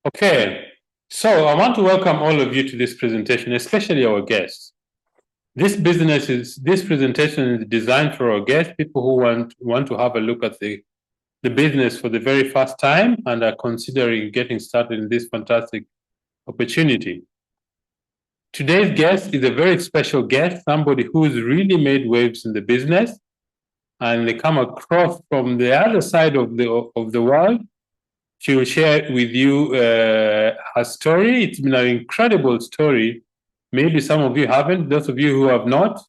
Okay, so I want to welcome all of you to this presentation, especially our guests. This presentation is designed for our guests, people who want to have a look at the business for the very first time and are considering getting started in this fantastic opportunity. Today's guest is a very special guest, somebody who's really made waves in the business, and they come across from the other side of the world. She will share with you her story. It's been an incredible story. Maybe some of you haven't. Those of you who have not,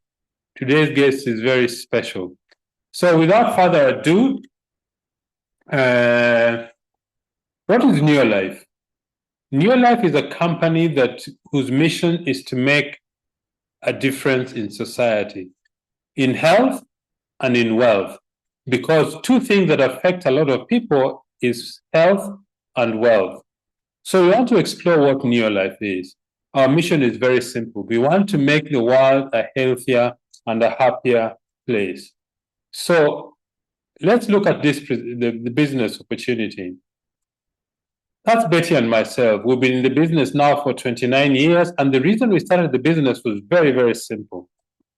today's guest is very special. So without further ado, what is Neolife? Neolife is a company whose mission is to make a difference in society, in health and in wealth, because two things that affect a lot of people is health and wealth. So we want to explore what Neolife is. Our mission is very simple. We want to make the world a healthier and a happier place. So let's look at the business opportunity. That's Betty and myself. We've been in the business now for 29 years, and the reason we started the business was very, very simple.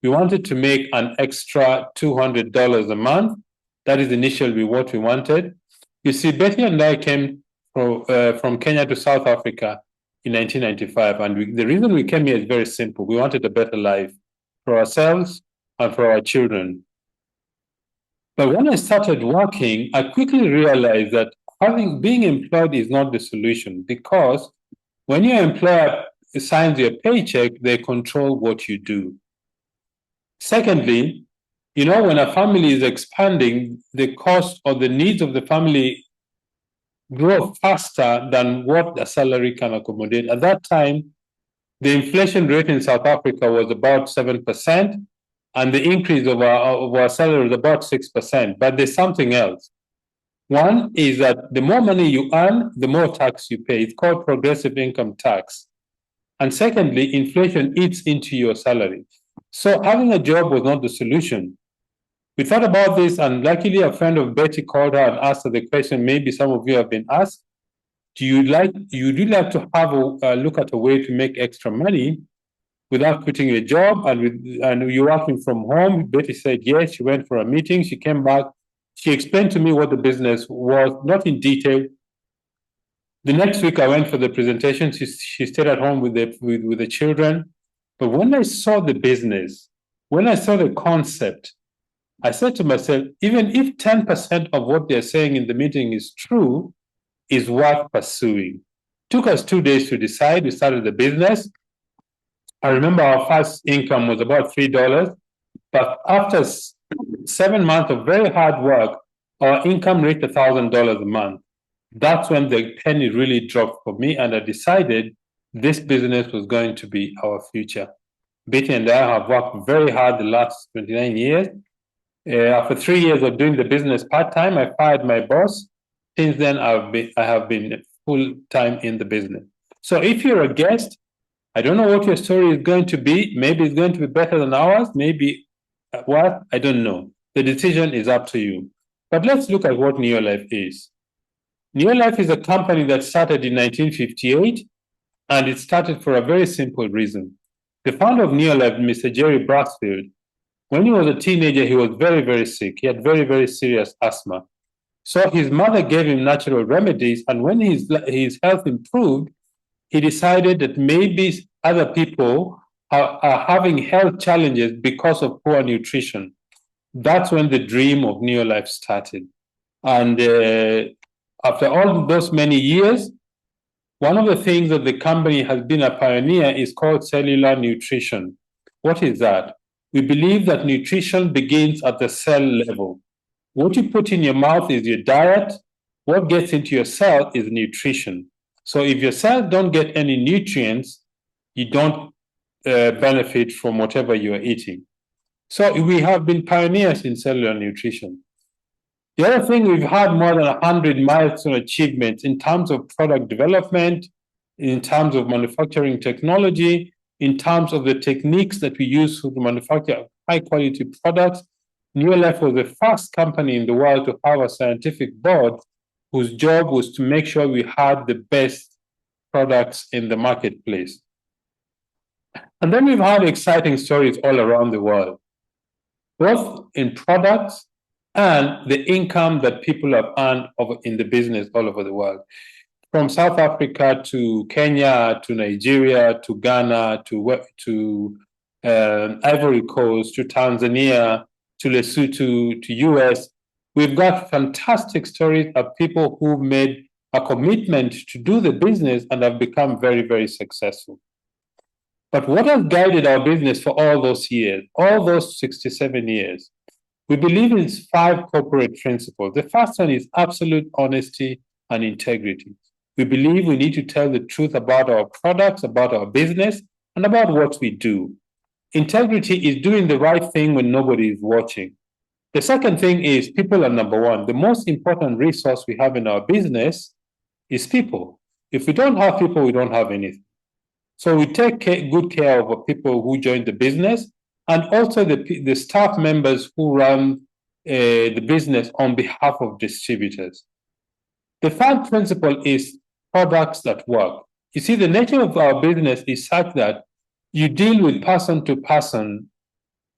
We wanted to make an extra $200 a month. That is initially what we wanted. You see, Betty and I came from Kenya to South Africa in 1995, and the reason we came here is very simple. We wanted a better life for ourselves and for our children. But when I started working, I quickly realized that being employed is not the solution, because when your employer signs your paycheck, they control what you do. Secondly, when a family is expanding, the cost or the needs of the family grow faster than what the salary can accommodate. At that time, the inflation rate in South Africa was about 7%, and the increase of our salary was about 6%. But there's something else. One is that the more money you earn, the more tax you pay. It's called progressive income tax. And secondly, inflation eats into your salary. So having a job was not the solution. We thought about this, and luckily a friend of Betty called her and asked her the question maybe some of you have been asked. You'd really like to have a look at a way to make extra money without quitting your job and you're working from home? Betty said yes. She went for a meeting. She came back. She explained to me what the business was, not in detail. The next week I went for the presentation. She stayed at home with the children. But when I saw the business, when I saw the concept, I said to myself, even if 10% of what they're saying in the meeting is true, is worth pursuing. Took us 2 days to decide. We started the business. I remember our first income was about $3, but after 7 months of very hard work, our income reached $1,000 a month. That's when the penny really dropped for me, and I decided this business was going to be our future. Betty and I have worked very hard the last 29 years. After 3 years of doing the business part-time, I fired my boss. Since then, I have been full-time in the business. So if you're a guest, I don't know what your story is going to be. Maybe it's going to be better than ours. Maybe what? I don't know. The decision is up to you. But let's look at what Neolife is. Neolife is a company that started in 1958, and it started for a very simple reason. The founder of Neolife, Mr. Jerry Brassfield, when he was a teenager, he was very, very sick. He had very, very serious asthma. So his mother gave him natural remedies, and when his health improved, he decided that maybe other people are having health challenges because of poor nutrition. That's when the dream of Neolife started. And after all those many years, one of the things that the company has been a pioneer is called cellular nutrition. What is that? We believe that nutrition begins at the cell level. What you put in your mouth is your diet. What gets into your cell is nutrition. So if your cells don't get any nutrients, you don't benefit from whatever you are eating. So we have been pioneers in cellular nutrition. The other thing, we've had more than 100 milestone achievements in terms of product development, in terms of manufacturing technology, in terms of the techniques that we use to manufacture high-quality products. Neolife was the first company in the world to have a scientific board whose job was to make sure we had the best products in the marketplace. And then we've had exciting stories all around the world, both in products and the income that people have earned in the business all over the world. From South Africa to Kenya to Nigeria to Ghana to Ivory Coast to Tanzania to Lesotho to US, we've got fantastic stories of people who made a commitment to do the business and have become very, very successful. But what has guided our business for all those years, all those 67 years? We believe in 5 corporate principles. The first one is absolute honesty and integrity. We believe we need to tell the truth about our products, about our business, and about what we do. Integrity is doing the right thing when nobody is watching. The second thing is people are number one. The most important resource we have in our business is people. If we don't have people, we don't have anything. So we take good care of the people who join the business and also the staff members who run the business on behalf of distributors. The third principle is products that work. You see, the nature of our business is such that you deal with person to person,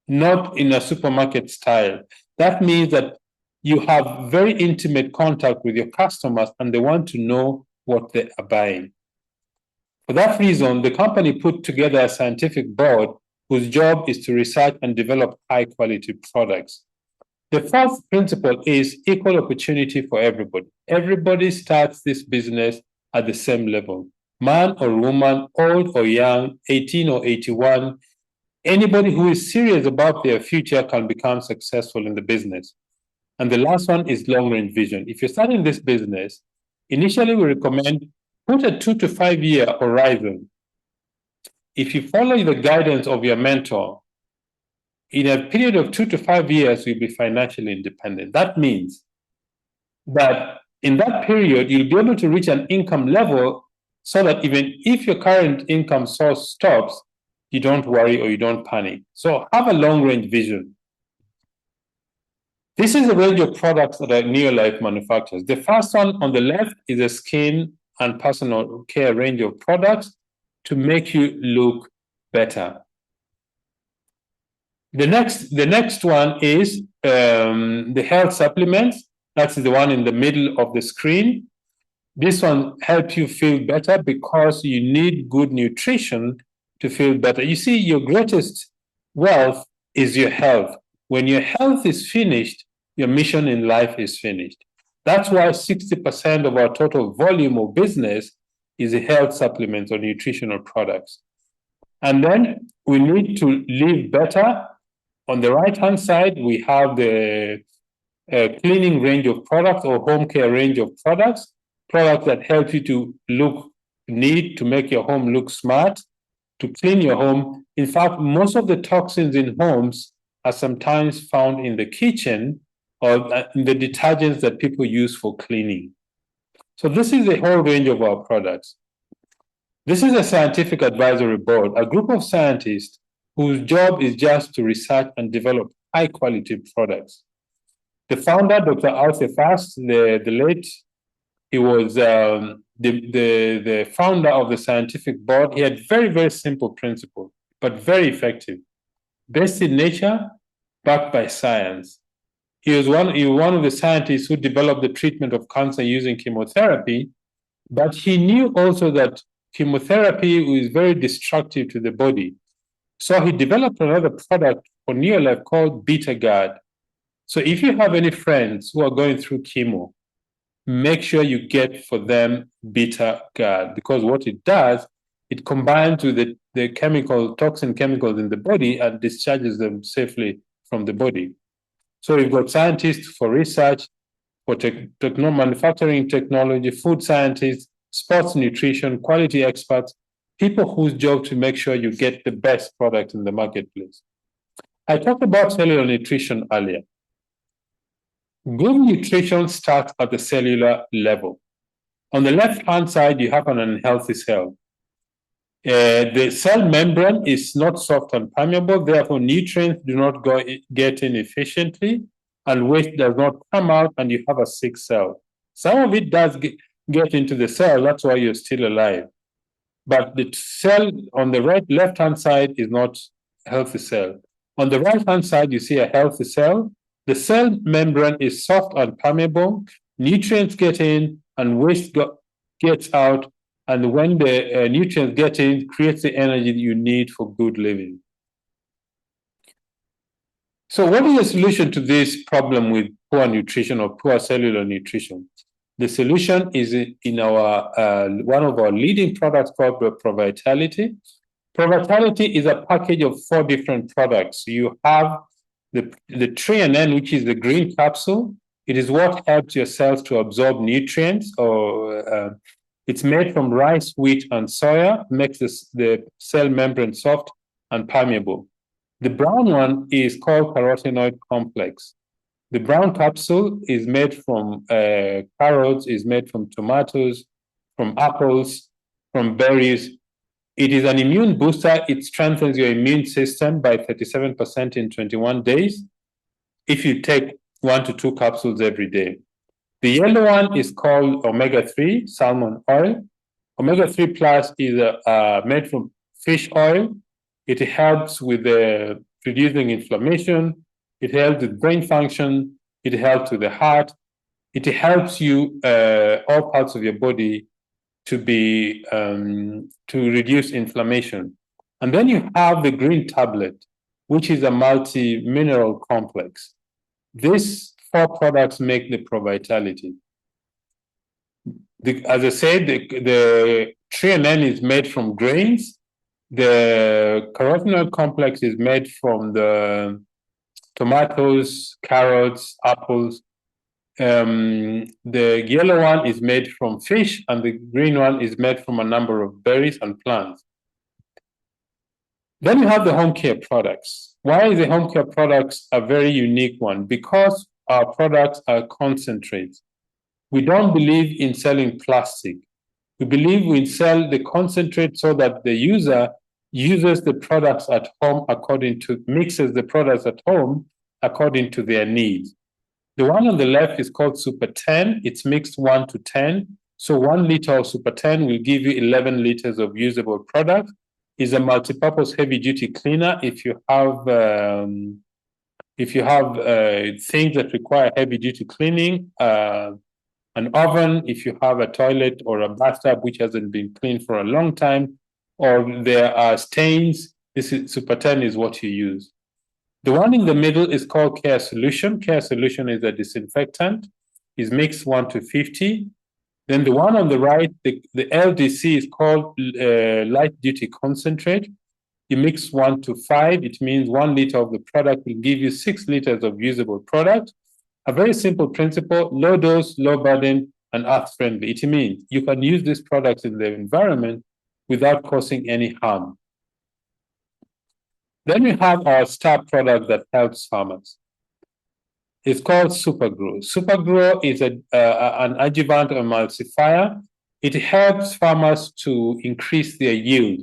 not in a supermarket style. That means that you have very intimate contact with your customers and they want to know what they are buying. For that reason, the company put together a scientific board whose job is to research and develop high-quality products. The fourth principle is equal opportunity for everybody. Everybody starts this business at the same level. Man or woman, old or young, 18 or 81, anybody who is serious about their future can become successful in the business. And the last one is long-range vision. If you're starting this business, initially we recommend put a 2 to 5 year horizon. If you follow the guidance of your mentor, in a period of 2 to 5 years, you'll be financially independent. That means that in that period, you'll be able to reach an income level so that even if your current income source stops, you don't worry or you don't panic. So have a long-range vision. This is a range of products that Neolife manufactures. The first one on the left is a skin and personal care range of products to make you look better. The next one is the health supplements. That's the one in the middle of the screen. This one helps you feel better because you need good nutrition to feel better. You see, your greatest wealth is your health. When your health is finished, your mission in life is finished. That's why 60% of our total volume of business is a health supplements or nutritional products. And then we need to live better. On the right-hand side, we have the cleaning range of products or home care range of products that help you to look neat, to make your home look smart, to clean your home. In fact, most of the toxins in homes are sometimes found in the kitchen or in the detergents that people use for cleaning. So this is the whole range of our products. This is a scientific advisory board, a group of scientists whose job is just to research and develop high-quality products. The founder, Dr. Alce Fast, the late, he was the founder of the scientific board. He had very, very simple principles, but very effective. Based in nature, backed by science. He was one of the scientists who developed the treatment of cancer using chemotherapy, but he knew also that chemotherapy is very destructive to the body. So he developed another product for Neolife called Beta Guard. So if you have any friends who are going through chemo, make sure you get for them Beta Guard, because what it does, it combines with the toxin chemicals in the body and discharges them safely from the body. So we've got scientists for research, for manufacturing technology, food scientists, sports nutrition, quality experts, people whose job to make sure you get the best product in the marketplace. I talked about cellular nutrition earlier. Good nutrition starts at the cellular level. On the left-hand side, you have an unhealthy cell. The cell membrane is not soft and permeable, therefore nutrients do not get in efficiently, and waste does not come out, and you have a sick cell. Some of it does get into the cell, that's why you're still alive. but the cell on the left-hand side is not a healthy cell. On the right-hand side, you see a healthy cell. The cell membrane is soft and permeable. Nutrients get in and waste gets out. And when the nutrients get in, creates the energy that you need for good living. So what is the solution to this problem with poor nutrition or poor cellular nutrition? The solution is in our one of our leading products called ProVitality. ProVitality is a package of 4 different products. You have the TreeNN, which is the green capsule. It is what helps your cells to absorb nutrients, or it's made from rice, wheat, and soya, makes the cell membrane soft and permeable. The brown one is called carotenoid complex. The brown capsule is made from carrots, is made from tomatoes, from apples, from berries. It is an immune booster. It strengthens your immune system by 37% in 21 days if you take 1 to 2 capsules every day. The yellow one is called omega-3 salmon oil. Omega-3 plus is made from fish oil. It helps with reducing inflammation. It helps with brain function. It helps with the heart. It helps you, all parts of your body, to reduce inflammation. And then you have the green tablet, which is a multi-mineral complex. These 4 products make the ProVitality. As I said, the TreeNN is made from grains. The carotenoid complex is made from the tomatoes, carrots, apples. The yellow one is made from fish, and the green one is made from a number of berries and plants. Then you have the home care products. Why is the home care products a very unique one? Because our products are concentrates. We don't believe in selling plastic. We believe we sell the concentrate so that the user uses the products at home mixes the products at home according to their needs. The one on the left is called Super 10. It's mixed 1 to 10. So 1 liter of Super 10 will give you 11 liters of usable product. It's a multi-purpose heavy-duty cleaner. If you have things that require heavy-duty cleaning, an oven, if you have a toilet or a bathtub which hasn't been cleaned for a long time, or there are stains, Super 10 is what you use. The one in the middle is called Care Solution. Care Solution is a disinfectant. It's mixed 1 to 50. Then the one on the right, the LDC, is called Light Duty Concentrate. You mix 1 to 5. It means 1 liter of the product will give you 6 liters of usable product. A very simple principle: low dose, low burden, and earth friendly. It means you can use these products in the environment without causing any harm. Then we have our star product that helps farmers. It's called Supergrow. Supergrow is an adjuvant emulsifier. It helps farmers to increase their yield.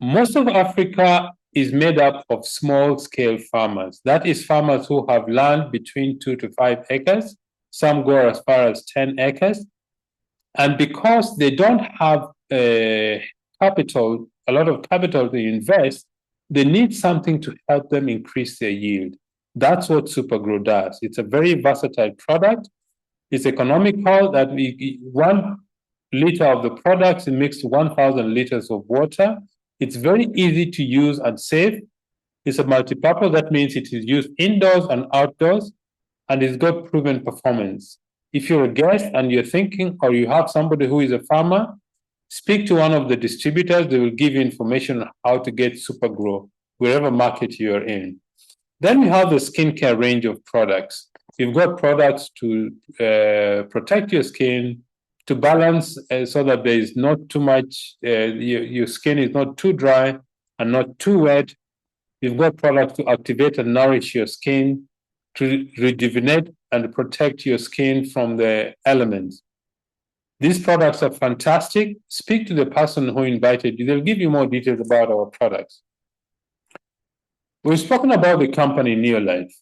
Most of Africa is made up of small-scale farmers. That is, farmers who have land between 2 to 5 acres. Some go as far as 10 acres. And because they don't have a lot of capital to invest, they need something to help them increase their yield. That's what Supergrow does. It's a very versatile product. It's economical. That 1 liter of the products is mixed 1,000 liters of water. It's very easy to use and safe. It's a multi-purpose. That means it is used indoors and outdoors, and it's got proven performance. If you're a guest and you're thinking, or you have somebody who is a farmer, speak to one of the distributors. They will give you information on how to get Supergrow wherever market you're in. Then we have the skincare range of products. You've got products to protect your skin, to balance so that there is not too much, your skin is not too dry and not too wet. You've got products to activate and nourish your skin, to rejuvenate and protect your skin from the elements. These products are fantastic. Speak to the person who invited you. They'll give you more details about our products. We've spoken about the company Neolife.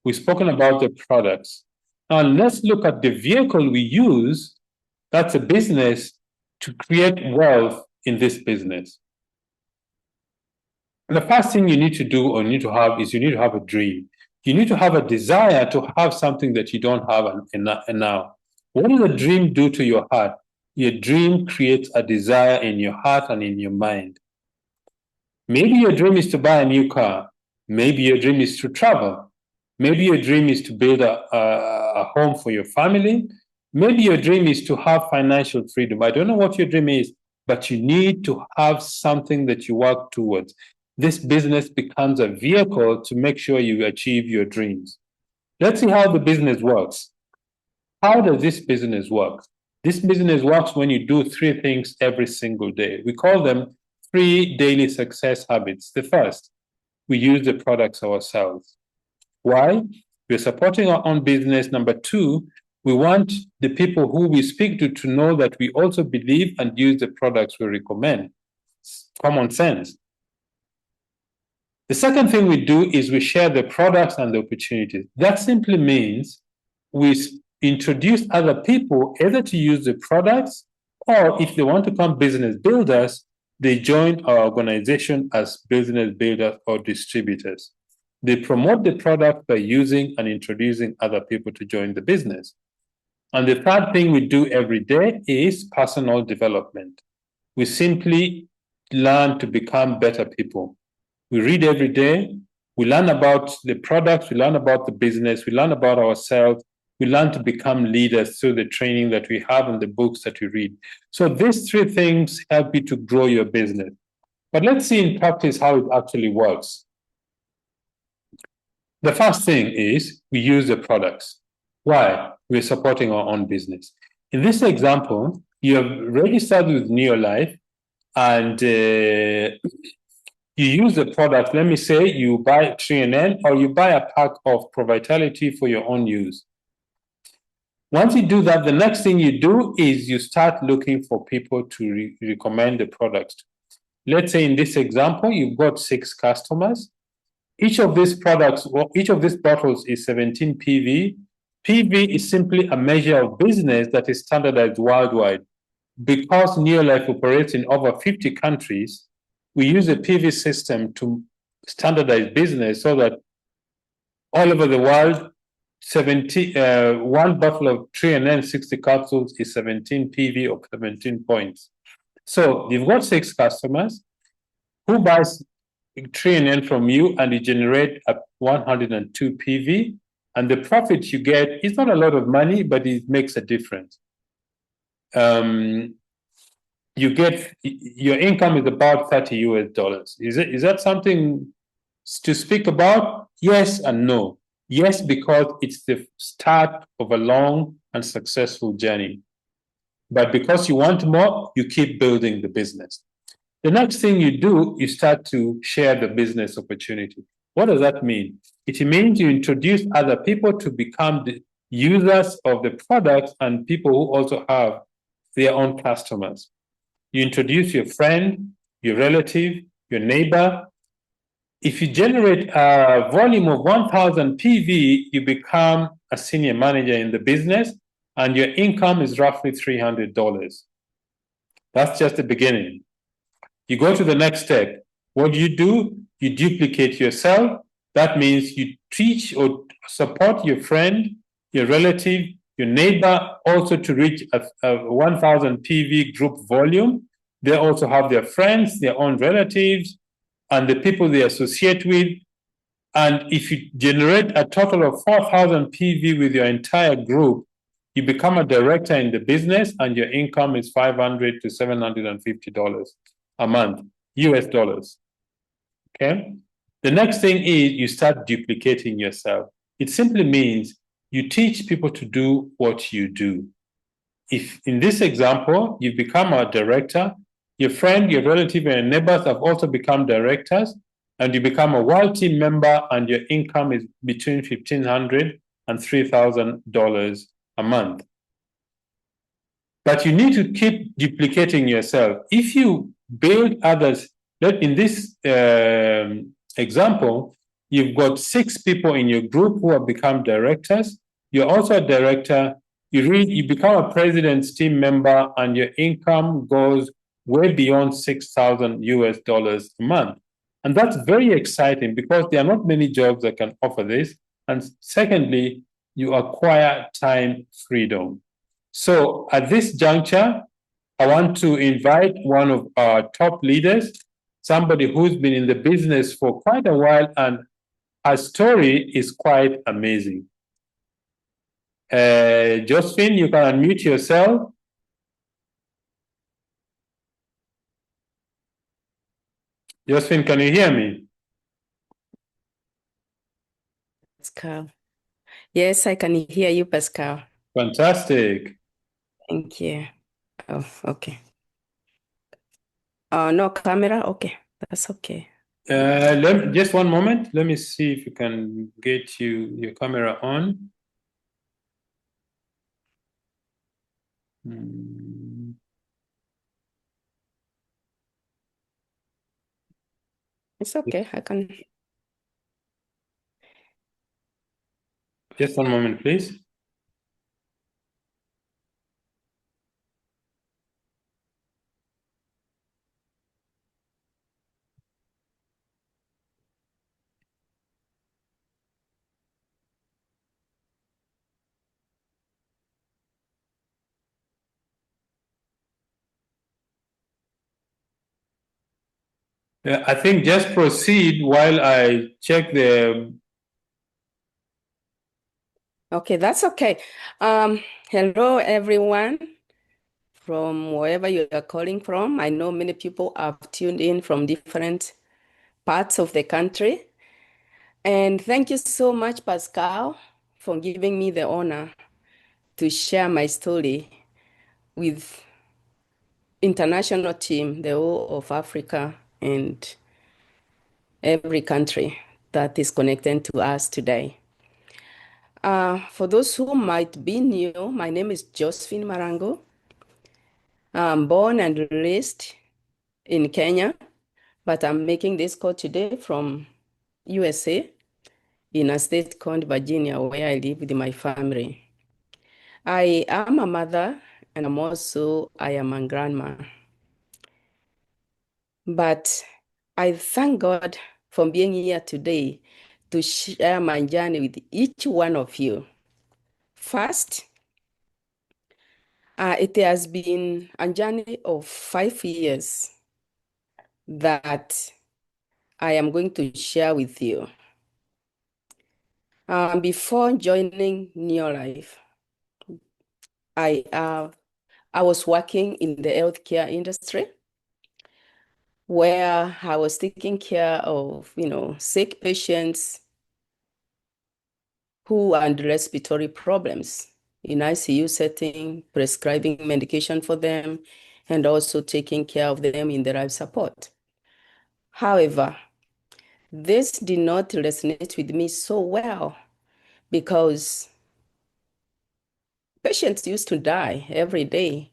We've spoken about the products. Now let's look at the vehicle we use. That's a business to create wealth in this business? The first thing you need to do or need to have is you need to have a dream. You need to have a desire to have something that you don't have now. What does a dream do to your heart? Your dream creates a desire in your heart and in your mind. Maybe your dream is to buy a new car. Maybe your dream is to travel. Maybe your dream is to build a home for your family. Maybe your dream is to have financial freedom. I don't know what your dream is, but you need to have something that you work towards. This business becomes a vehicle to make sure you achieve your dreams. Let's see how the business works. How does this business work? This business works when you do 3 things every single day. We call them 3 daily success habits. The first, we use the products ourselves. Why? We're supporting our own business. Number 2, we want the people who we speak to know that we also believe and use the products we recommend. It's common sense. The second thing we do is we share the products and the opportunities. That simply means we introduce other people either to use the products, or if they want to become business builders, they join our organization as business builders or distributors. They promote the product by using and introducing other people to join the business. And the third thing we do every day is personal development. We simply learn to become better people. We read every day. We learn about the products. We learn about the business. We learn about ourselves. We learn to become leaders through the training that we have and the books that we read. So these 3 things help you to grow your business. But let's see in practice how it actually works. The first thing is we use the products. Why? We're supporting our own business. In this example, you have registered with Neolife and you use the product. Let me say you buy 3NN or you buy a pack of Pro-Vitality for your own use. Once you do that, the next thing you do is you start looking for people to recommend the products. Let's say in this example, you've got 6 customers. Each of these products, or each of these bottles is 17 PV. PV is simply a measure of business that is standardized worldwide. Because Neolife operates in over 50 countries, we use a PV system to standardize business so that all over the world, 1 bottle of 3NN 60 capsules is 17 PV or 17 points. So you've got 6 customers who buys 3NN from you, and you generate a 102 PV, and the profit you get is not a lot of money, but it makes a difference. You get your income is about $30 US. Is that something to speak about? Yes and no. Yes, because it's the start of a long and successful journey. But because you want more, you keep building the business. The next thing you do, you start to share the business opportunity. What does that mean? It means you introduce other people to become the users of the product and people who also have their own customers. You introduce your friend, your relative, your neighbor. If you generate a volume of 1,000 PV, you become a senior manager in the business, and your income is roughly $300. That's just the beginning. You go to the next step. What do? You duplicate yourself. That means you teach or support your friend, your relative, your neighbor also to reach a 1,000 PV group volume. They also have their friends, their own relatives, and the people they associate with. And if you generate a total of 4,000 PV with your entire group, you become a director in the business, and your income is $500 to $750 a month, US dollars. Okay? The next thing is you start duplicating yourself. It simply means you teach people to do what you do. If in this example, you become a director, your friend, your relative, and your neighbors have also become directors, and you become a world team member, and your income is between $1,500 and $3,000 a month. But you need to keep duplicating yourself. If you build others, in this example, you've got 6 people in your group who have become directors. You're also a director. You become a president's team member, and your income goes way beyond 6,000 US dollars a month. And that's very exciting because there are not many jobs that can offer this. And secondly, you acquire time freedom. So at this juncture, I want to invite one of our top leaders, somebody who's been in the business for quite a while, and her story is quite amazing. Josephine, you can unmute yourself. Josephine, can you hear me? Pascal. Yes, I can hear you, Pascal. Fantastic. Thank you. Oh, okay. No camera? Okay, that's okay. Just one moment. Let me see if you can get your camera on. It's okay, I can. Just one moment, please. I think just proceed while I check the. Okay, that's okay. Hello, everyone, from wherever you are calling from. I know many people have tuned in from different parts of the country. And thank you so much, Pascal, for giving me the honor to share my story with international team, the whole of Africa and every country that is connected to us today. For those who might be new, my name is Josephine Marangu. I'm born and raised in Kenya, but I'm making this call today from USA in a state called Virginia, where I live with my family. I am a mother and I am a grandma. But I thank God for being here today to share my journey with each one of you. First, it has been a journey of 5 years that I am going to share with you. Before joining Neolife, I was working in the healthcare industry where I was taking care of, sick patients who had respiratory problems in ICU setting, prescribing medication for them, and also taking care of them in their life support. However, this did not resonate with me so well because patients used to die every day.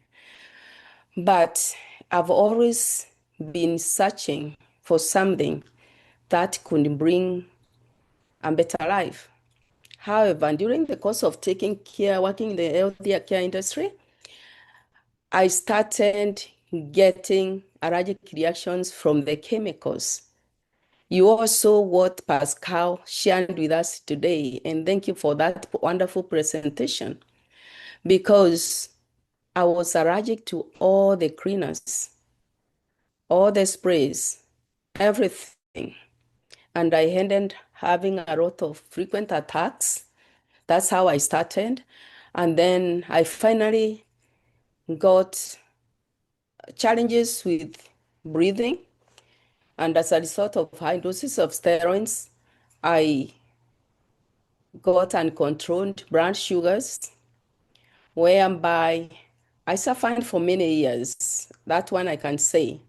But I've always been searching for something that could bring a better life. However, during the course of working in the healthcare industry, I started getting allergic reactions from the chemicals. You also what Pascal shared with us today, and thank you for that wonderful presentation, because I was allergic to all the cleaners, all the sprays, everything. And I ended having a lot of frequent attacks. That's how I started. And then I finally got challenges with breathing. And as a result of high doses of steroids, I got uncontrolled blood sugars, whereby I suffered for many years. That one I can say,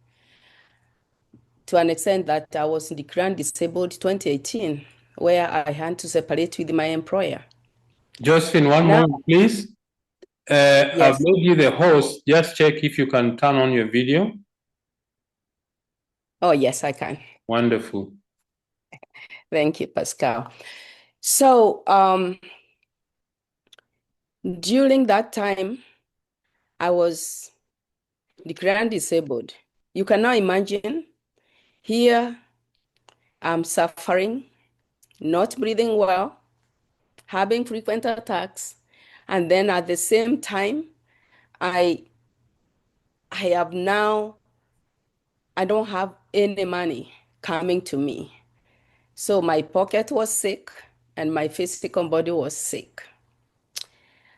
to an extent that I was declared disabled 2018, where I had to separate with my employer. Josephine, one Now, moment, please. I've yes. made you the host. Just check if you can turn on your video. Oh, yes, I can. Wonderful. Thank you, Pascal. So during that time, I was declared disabled. You can now imagine, here I'm suffering, not breathing well, having frequent attacks, and then at the same time, I have now, I don't have any money coming to me. So my pocket was sick and my physical body was sick.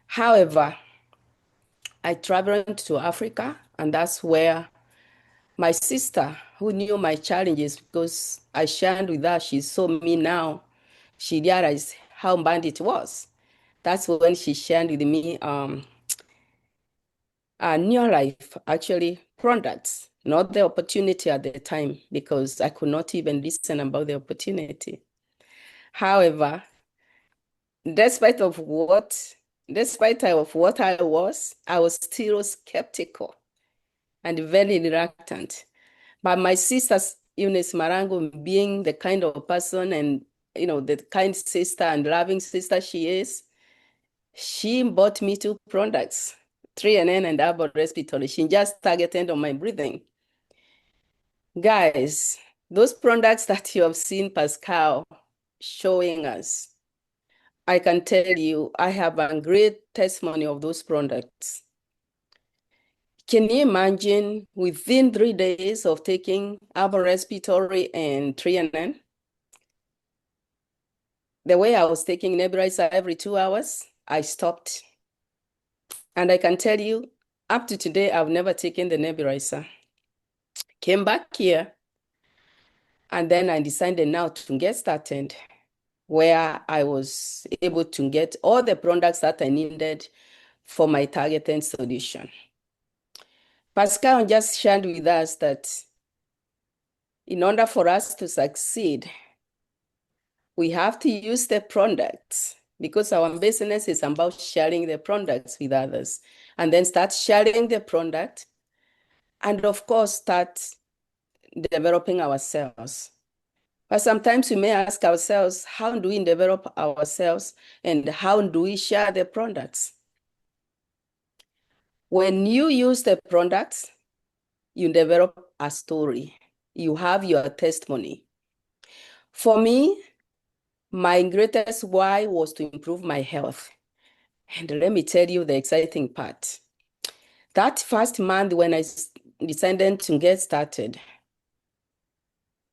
However, I traveled to Africa, and that's where my sister, who knew my challenges because I shared with her, she saw me now, she realized how bad it was. That's when she shared with me Neolife, actually, products, not the opportunity at the time, because I could not even listen about the opportunity. However, despite of what I was still skeptical and very reluctant. But my sister, Eunice Marangu, being the kind of person and the kind sister and loving sister she is, she bought me 2 products, 3NN and Herbal Respiratory. She just targeted on my breathing. Guys, those products that you have seen Pascal showing us, I can tell you, I have a great testimony of those products. Can you imagine within 3 days of taking Herbal Respiratory and 3NN, the way I was taking nebulizer every 2 hours, I stopped. And I can tell you, up to today, I've never taken the nebulizer. Came back here, and then I decided now to get started, where I was able to get all the products that I needed for my targeted solution. Pascal just shared with us that in order for us to succeed, we have to use the products, because our business is about sharing the products with others, and then start sharing the product, and of course, start developing ourselves. But sometimes we may ask ourselves, how do we develop ourselves and how do we share the products? When you use the products, you develop a story. You have your testimony. For me, my greatest why was to improve my health. And let me tell you the exciting part. That first month when I decided to get started,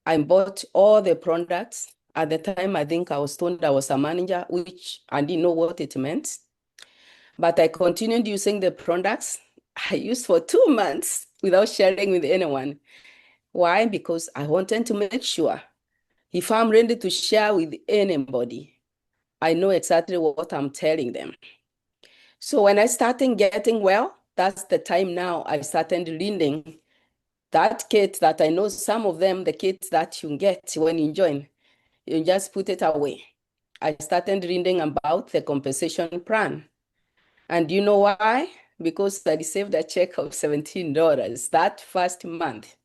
I bought all the products. At the time, I think I was told I was a manager, which I didn't know what it meant. But I continued using the products I used for 2 months without sharing with anyone. Why? Because I wanted to make sure if I'm ready to share with anybody, I know exactly what I'm telling them. So when I started getting well, that's the time now I started reading that kit that I know some of them, the kits that you get when you join, you just put it away. I started reading about the compensation plan. And you know why? Because I received a check of $17 that first month.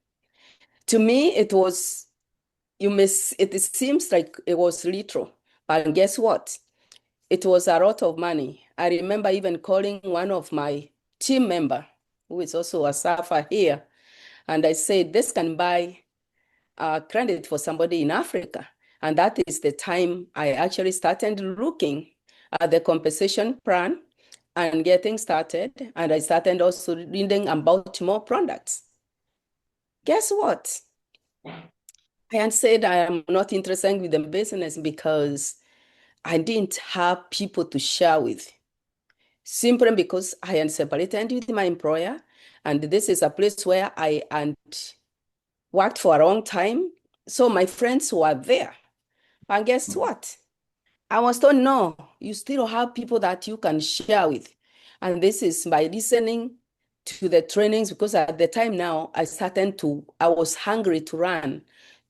To me, it seems like it was little, but guess what? It was a lot of money. I remember even calling one of my team member, who is also a surfer here, and I said, this can buy credit for somebody in Africa. And that is the time I actually started looking at the compensation plan and getting started. And I started also reading about more products. Guess what? I said I am not interested with the business because I didn't have people to share with. Simply because I am separated with my employer, and this is a place where I had worked for a long time. So my friends were there. And guess what? I was told, no, you still have people that you can share with. And this is by listening to the trainings, because at the time now, I was hungry to run,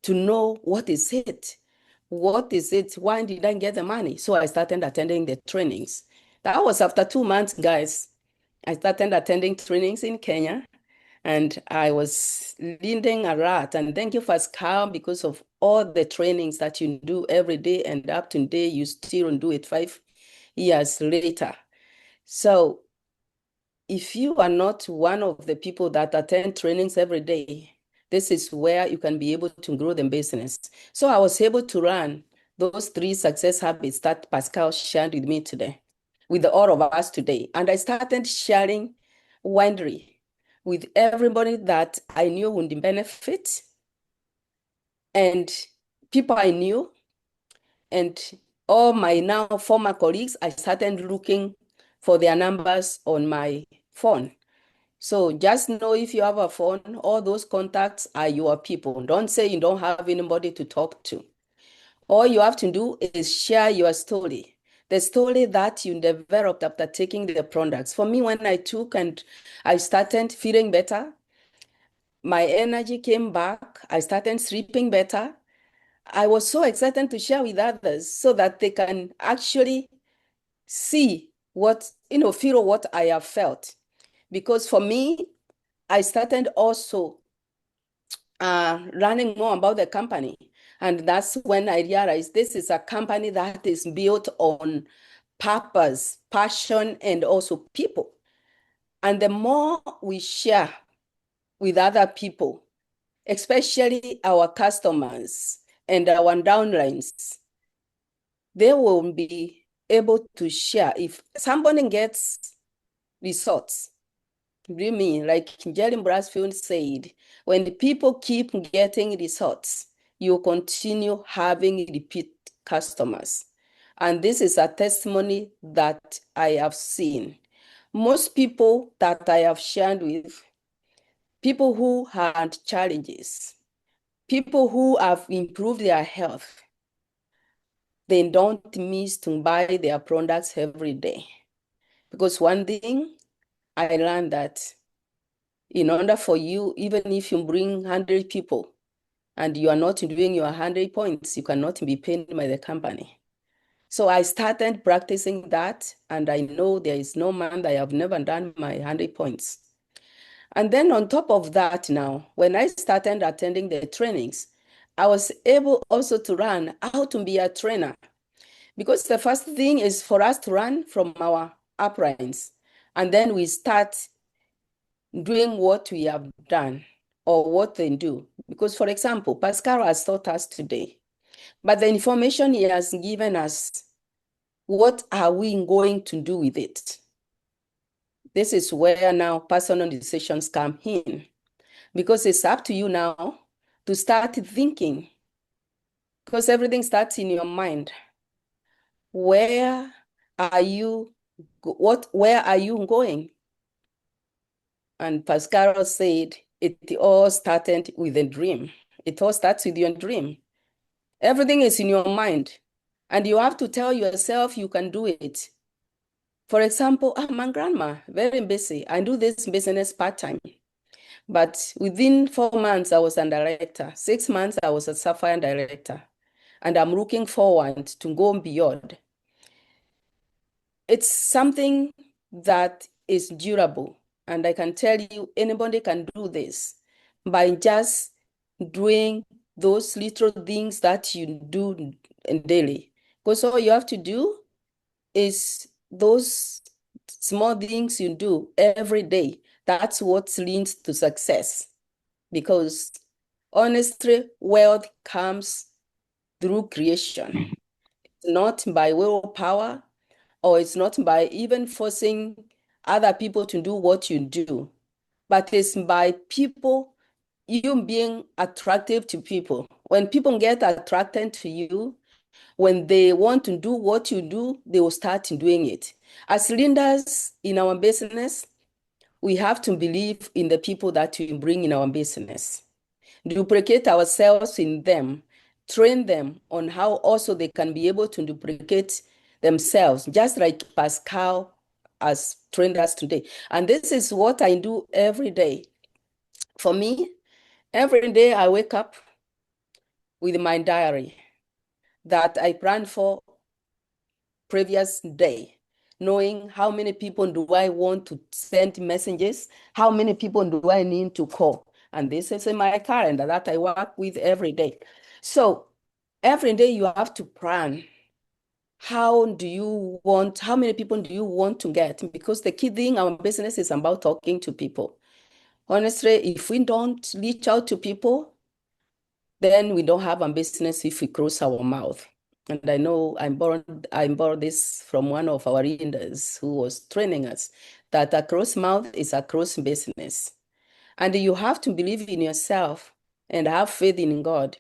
to know what is it? What is it? Why did I get the money? So I started attending the trainings. That was after 2 months, guys. I started attending trainings in Kenya. And I was leading a lot. And thank you, Pascal, because of all the trainings that you do every day, and up to today, you still do it 5 years later. So if you are not one of the people that attend trainings every day, this is where you can be able to grow the business. So I was able to run those 3 success habits that Pascal shared with me today, with all of us today. And I started sharing winery with everybody that I knew would benefit, and people I knew, and all my now former colleagues. I started looking for their numbers on my phone. So just know, if you have a phone, all those contacts are your people. Don't say you don't have anybody to talk to. All you have to do is share your story, the story that you developed after taking the products. For me, when I took and I started feeling better, my energy came back, I started sleeping better. I was so excited to share with others so that they can actually see what, feel what I have felt. Because for me, I started also learning more about the company. And that's when I realized this is a company that is built on purpose, passion, and also people. And the more we share with other people, especially our customers and our downlines, they will be able to share. If somebody gets results, believe me, like Jerry Brasfield said, when the people keep getting results, you continue having repeat customers. And this is a testimony that I have seen. Most people that I have shared with, people who had challenges, people who have improved their health, they don't miss to buy their products every day. Because one thing I learned that in order for you, even if you bring 100 people and you are not doing your 100 points, you cannot be paid by the company. So I started practicing that, and I know there is no month I have never done my 100 points. And then on top of that now, when I started attending the trainings, I was able also to learn how to be a trainer. Because the first thing is for us to run from our uplines, and then we start doing what we have done or what they do. Because, for example, Pascal has taught us today, but the information he has given us, what are we going to do with it? This is where now personal decisions come in, because it's up to you now to start thinking, because everything starts in your mind. Where are you? Where are you going? And Pascal said it all started with a dream. It all starts with your dream. Everything is in your mind, and you have to tell yourself you can do it. For example, I'm a grandma, very busy. I do this business part-time. But within 4 months, I was a director. 6 months, I was a sapphire director. And I'm looking forward to go beyond. It's something that is durable. And I can tell you, anybody can do this by just doing those little things that you do daily. Because all you have to do is those small things you do every day. That's what leads to success. Because honestly, wealth comes through creation. It's not by willpower, or it's not by even forcing other people to do what you do, but it's by people, you being attractive to people. When people get attracted to you, when they want to do what you do, they will start doing it. As leaders in our business, we have to believe in the people that we bring in our business, duplicate ourselves in them, train them on how also they can be able to duplicate themselves, just like Pascal has trained us today. And this is what I do every day. For me, every day I wake up with my diary that I plan for previous day, knowing how many people do I want to send messages, how many people do I need to call. And this is in my calendar that I work with every day. So every day you have to plan how many people do you want to get? Because the key thing, our business is about talking to people. Honestly, if we don't reach out to people, then we don't have a business if we close our mouth. And I know I borrowed this from one of our leaders who was training us, that a closed mouth is a closed business. And you have to believe in yourself and have faith in God.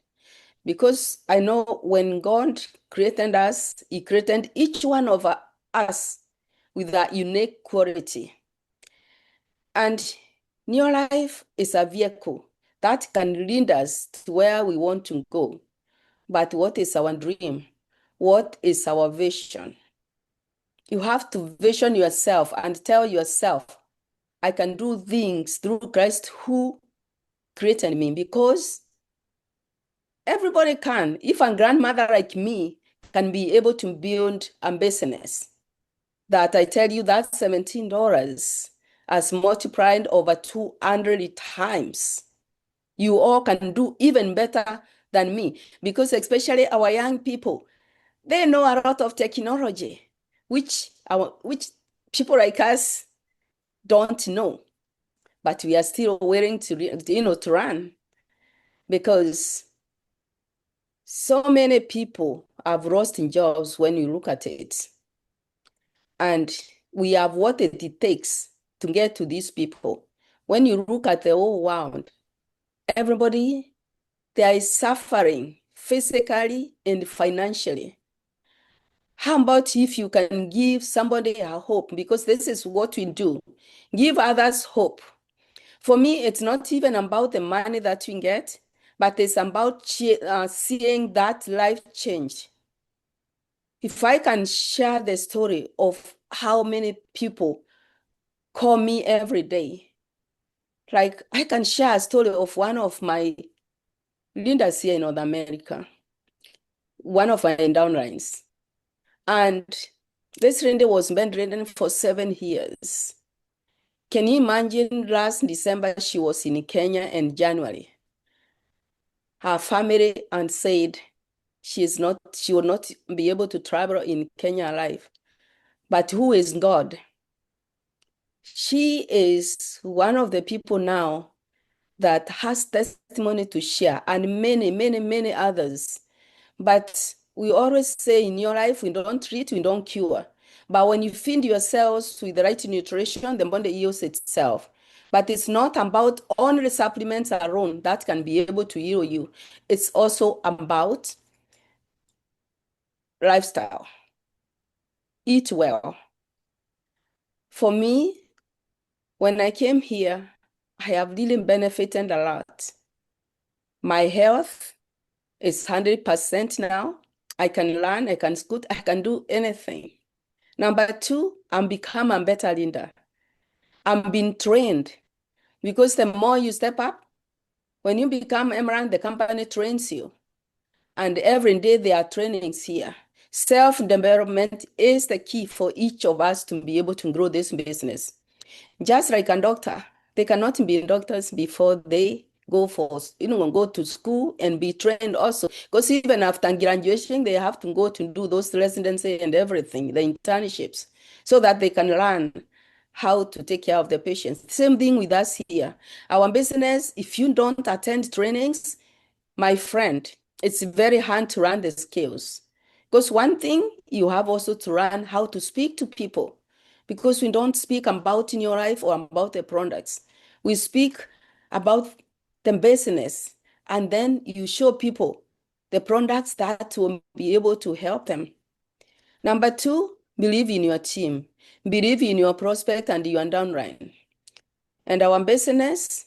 Because I know when God created us, He created each one of us with a unique quality. And Neolife is a vehicle that can lead us to where we want to go. But what is our dream? What is our vision? You have to vision yourself and tell yourself, I can do things through Christ who created me, because everybody can. If a grandmother like me can be able to build a business, that I tell you that $17 has multiplied over 200 times. You all can do even better than me, because especially our young people, they know a lot of technology, which people like us don't know. But we are still willing to run, because so many people have lost in jobs when you look at it. And we have what it takes to get to these people. When you look at the whole world, everybody, there is suffering physically and financially. How about if you can give somebody a hope? Because this is what we do. Give others hope. For me, it's not even about the money that you get, but it's about seeing that life change. If I can share the story of how many people call me every day, like I can share a story of one of my leaders here in North America, one of my downlines. And this lady was bedridden for 7 years. Can you imagine last December, she was in Kenya in January. Her family and said she will not be able to travel in Kenya alive. But who is God? She is one of the people now that has testimony to share, and many, many, many others. But we always say in your life, we don't treat, we don't cure. But when you feed yourselves with the right nutrition, the body heals itself. But it's not about only supplements alone that can be able to heal you. It's also about lifestyle. Eat well. For me, when I came here, I have really benefited a lot. My health is 100% now. I can learn, I can scoot, I can do anything. Number two, I'm become a better leader. I'm being trained, because the more you step up, when you become Emerald, the company trains you. And every day there are trainings here. Self-development is the key for each of us to be able to grow this business. Just like a doctor, they cannot be doctors before they go to school and be trained also. Because even after graduation, they have to go to do those residency and everything, the internships, so that they can learn how to take care of the patients. Same thing with us here. Our business, if you don't attend trainings, my friend, it's very hard to run the skills. Because one thing, you have also to learn how to speak to people, because we don't speak about in your life or about the products. We speak about the business, and then you show people the products that will be able to help them. Number two, believe in your team. Believe in your prospect and your downline. And our business,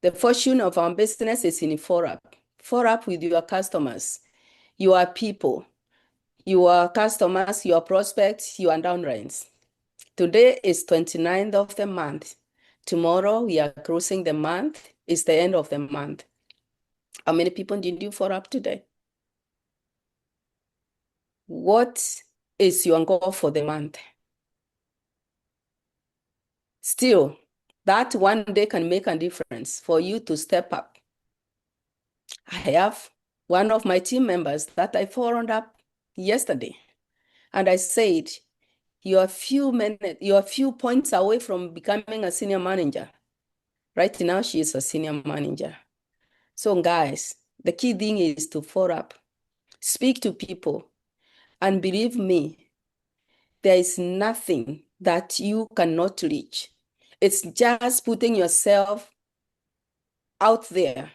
the fortune of our business is in follow-up. Follow-up with your customers, your people, your customers, your prospects, your downlines. Today is 29th of the month. Tomorrow we are closing the month. It's the end of the month. How many people did you follow up today? What is your goal for the month? Still, that one day can make a difference for you to step up. I have one of my team members that I followed up yesterday. And I said, you're a few points away from becoming a senior manager. Right now, she is a senior manager. So guys, the key thing is to follow up, speak to people, and believe me, there is nothing that you cannot reach. It's just putting yourself out there,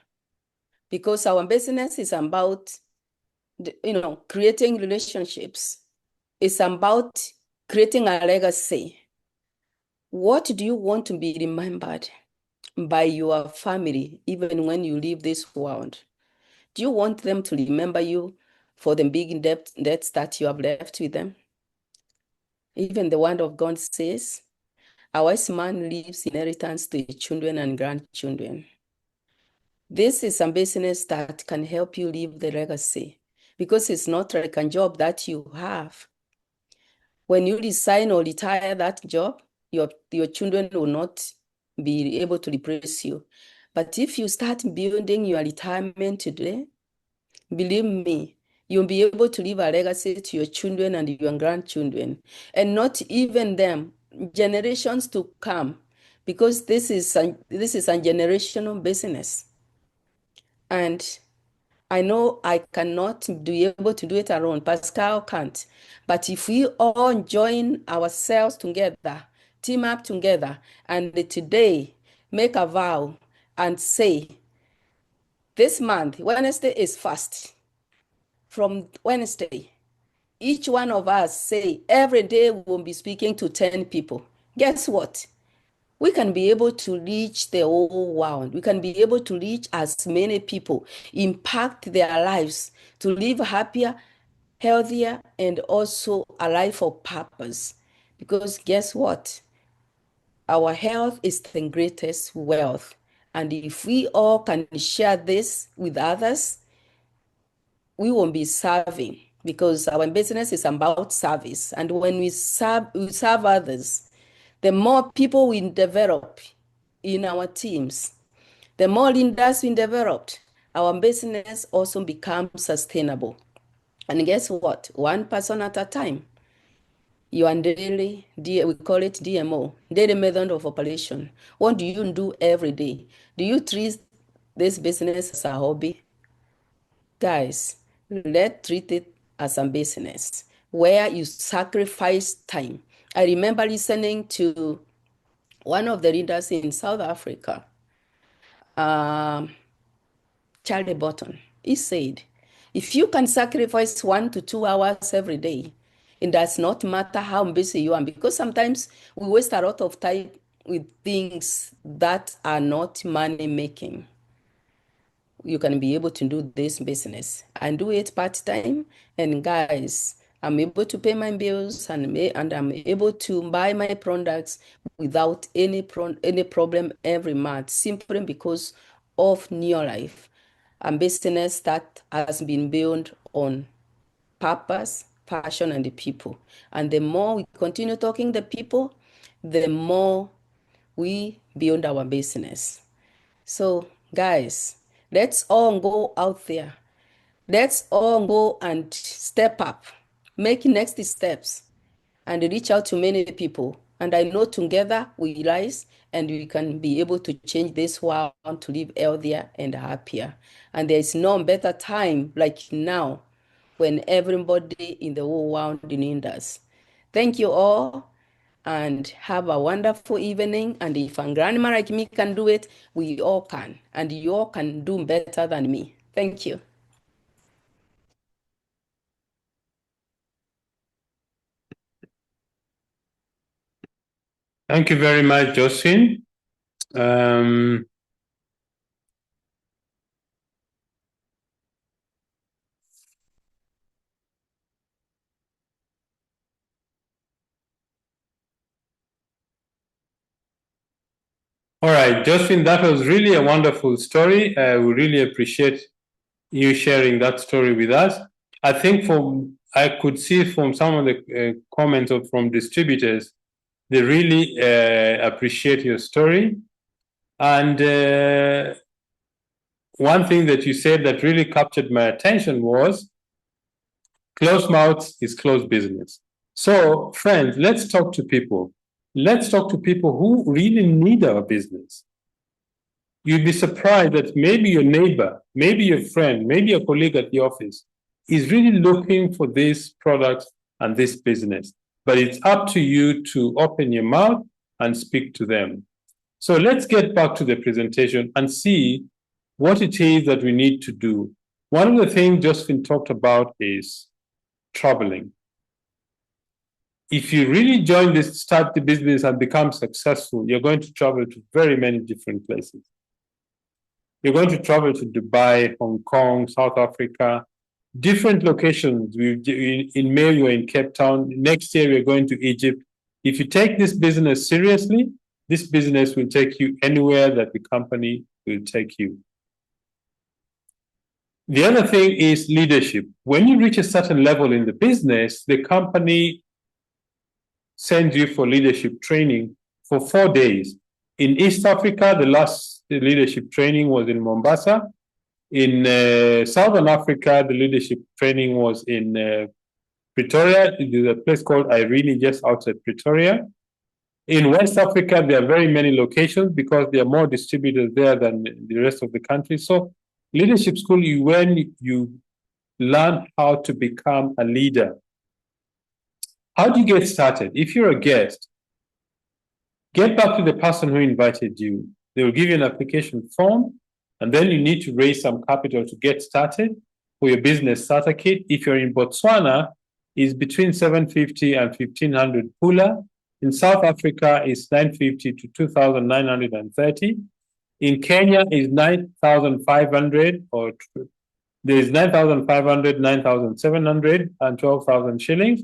because our business is about, creating relationships. It's about creating a legacy. What do you want to be remembered by your family, even when you leave this world? Do you want them to remember you for the big debts that you have left with them? Even the word of God says, a wise man leaves inheritance to his children and grandchildren. This is a business that can help you leave the legacy, because it's not like a job that you have. When you resign or retire that job, your children will not be able to replace you. But if you start building your retirement today, believe me, you'll be able to leave a legacy to your children and your grandchildren, and not even them, generations to come, because this is a generational business. And I know I cannot be able to do it alone. Pascal can't. But if we all join ourselves together, team up together, and today make a vow and say, this month, Wednesday is fast. From Wednesday, each one of us say, every day we'll be speaking to 10 people. Guess what? We can be able to reach the whole world. We can be able to reach as many people, impact their lives to live happier, healthier, and also a life of purpose. Because guess what? Our health is the greatest wealth. And if we all can share this with others, we won't be serving, because our business is about service. And when we serve others, the more people we develop in our teams, the more leaders we developed, our business also becomes sustainable. And guess what? One person at a time. Your daily, we call it DMO, daily method of operation. What do you do every day? Do you treat this business as a hobby? Guys, let's treat it as a business where you sacrifice time. I remember listening to one of the leaders in South Africa, Charlie Button. He said, if you can sacrifice 1 to 2 hours every day, it does not matter how busy you are, because sometimes we waste a lot of time with things that are not money making. You can be able to do this business and do it part-time. And guys, I'm able to pay my bills, and I'm able to buy my products without any problem every month, simply because of Neolife, a business that has been built on purpose, passion, and the people. And the more we continue talking to people, the more we build our business. So, guys, let's all go out there. Let's all go and step up, make next steps, and reach out to many people. And I know together we rise, and we can be able to change this world to live healthier and happier. And there is no better time like now, when everybody in the whole world needs us. Thank you all, and have a wonderful evening. And if a grandma like me can do it, we all can. And you all can do better than me. Thank you. Thank you very much, Josephine. All right, Josephine, that was really a wonderful story. We really appreciate you sharing that story with us. I think I could see from some of the comments from distributors, they really appreciate your story. And one thing that you said that really captured my attention was closed mouth is closed business. So, friends, let's talk to people. Let's talk to people who really need our business. You'd be surprised that maybe your neighbor, maybe your friend, maybe your colleague at the office is really looking for this product and this business. But it's up to you to open your mouth and speak to them. So let's get back to the presentation and see what it is that we need to do. One of the things Josephine talked about is traveling. If you really start the business and become successful, you're going to travel to very many different places. You're going to travel to Dubai, Hong Kong, South Africa, different locations. In May, we're in Cape Town. Next year, we're going to Egypt. If you take this business seriously, this business will take you anywhere that the company will take you. The other thing is leadership. When you reach a certain level in the business, the company sends you for leadership training for 4 days. In East Africa, the last leadership training was in Mombasa. In Southern Africa, the leadership training was in Pretoria. There's a place called Irene just outside Pretoria. In West Africa, there are very many locations because there are more distributors there than the rest of the country. So leadership school, when you learn how to become a leader. How do you get started? If you're a guest, get back to the person who invited you. They will give you an application form, and then you need to raise some capital to get started for your business starter kit. If you're in Botswana, it's between 750 and 1500 pula. In South Africa, it's 950 to 2,930. In Kenya, is 9,500, or there's 9,500, 9,700, and 12,000 shillings.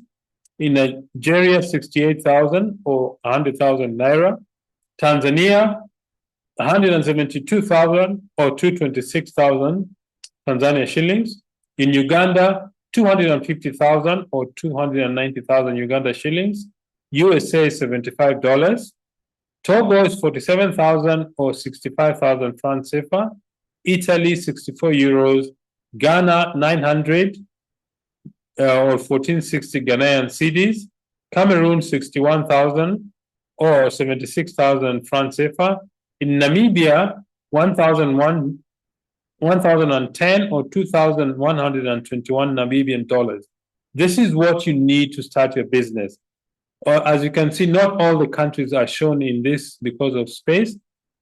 In Nigeria, 68,000 or 100,000 naira. Tanzania, 172,000 or 226,000 Tanzania shillings. In Uganda, 250,000 or 290,000 Uganda shillings. USA, $75. Togo is 47,000 or 65,000 francs CFA. Italy, 64 euros. Ghana, 900 or 1460 Ghanaian cedis. Cameroon, 61,000 or 76,000 francs CFA. In Namibia, 1,010 or 2,121 Namibian dollars. This is what you need to start your business. As you can see, not all the countries are shown in this because of space,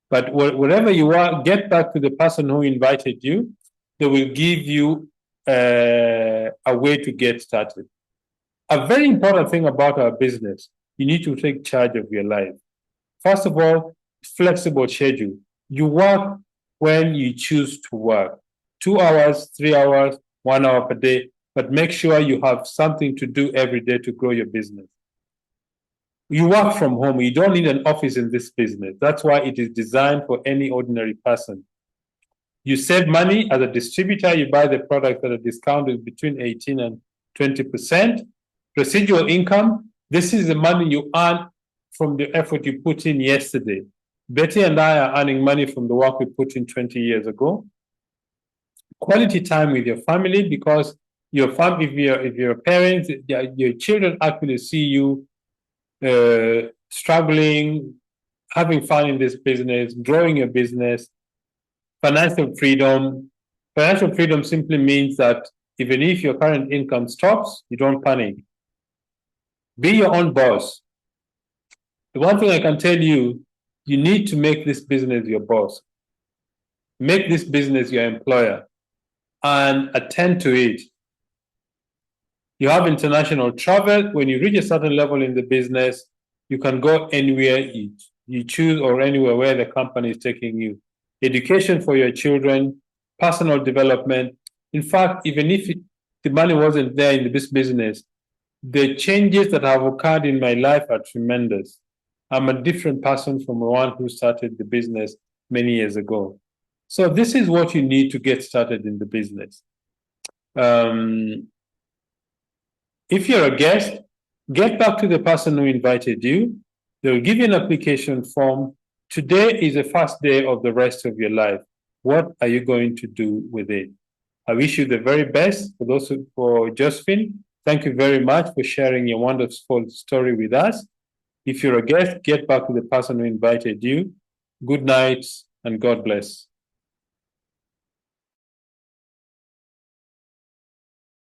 but wherever you are, get back to the person who invited you. They will give you a way to get started. A very important thing about our business, you need to take charge of your life. First of all, flexible schedule. You work when you choose to work. 2 hours, 3 hours, 1 hour per day, but make sure you have something to do every day to grow your business. You work from home. You don't need an office in this business. That's why it is designed for any ordinary person. You save money as a distributor. You buy the product at a discount is between 18 and 20%. Residual income. This is the money you earn from the effort you put in yesterday. Betty and I are earning money from the work we put in 20 years ago. Quality time with your family, because if you're parents, your children actually see you struggling, having fun in this business, growing your business. Financial freedom. Financial freedom simply means that even if your current income stops, you don't panic. Be your own boss. The one thing I can tell you, you need to make this business your boss. Make this business your employer and attend to it. You have international travel. When you reach a certain level in the business, you can go anywhere you choose or anywhere where the company is taking you. Education for your children, personal development. In fact, even if the money wasn't there in this business, the changes that have occurred in my life are tremendous. I'm a different person from the one who started the business many years ago. So this is what you need to get started in the business. If you're a guest, get back to the person who invited you. They'll give you an application form. Today is the first day of the rest of your life. What are you going to do with it? I wish you the very best for Josephine. Thank you very much for sharing your wonderful story with us. If you're a guest, get back to the person who invited you. Good night and God bless.